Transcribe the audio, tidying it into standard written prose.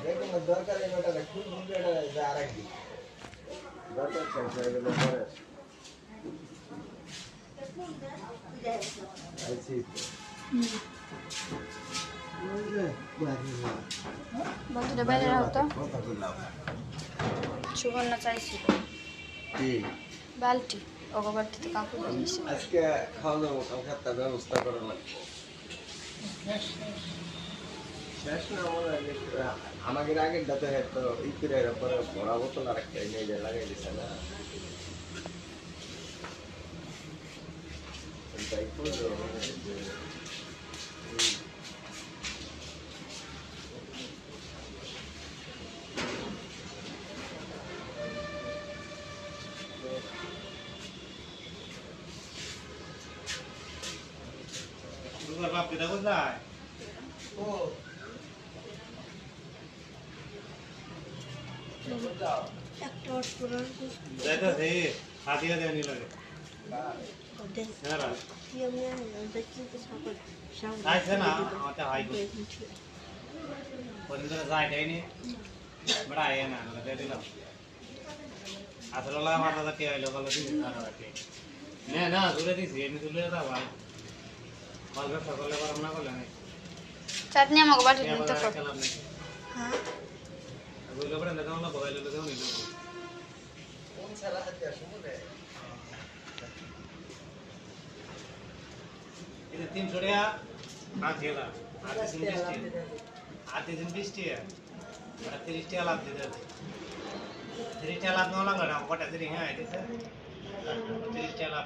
দেখুন দরকার এই ব্যাটাটা খুব সুন্দর এটা আর একদিন দরকার শেষ হয়ে গেলে পরে আইছি বন্ধুরা বাইরে রাখো তো সুবর্ণ চাইছিল কি বালতি অগরবাতিতে কাপড় দিয়েছে আজকে খাওয়া দাওয়া কালকে তার ব্যবস্থা করা লাগবে শেষ না আমাদের আগের দাঁতে হয়তো ইতিরের পরে বড় বোতল আর একটা নিয়ে যে লাগাই দিছে না তাই করলো দুবার বাপ দিদা কোথায় ও যাইতে সে হাতিয়া দেয়নি লাগে আইছে না আমারটা হাই করে পরিন্দরে যাইটাইনি বড় আয় না দে দিলাম আসলে আমার দাদা কে আইলো বলে দিন না রাখে না না তুলে দিছি এমনি তুলে দাও ভাই মালটা সকালে গরম না করলে না চাটনি আমাকে বাটি নিতে কর হ্যাঁ বইলো পরে দাদা না বগাইলো দাও নিলো কোন সালা হাতে শুনে ಇದು 300 টাকা আধেলা আধে দিন 20 টাকা আর 30 টাকা লাভ দিতে 30 টাকা লাভ না লাগলো না কটা দিন হ্যাঁ দিতে 30 টাকা লাভ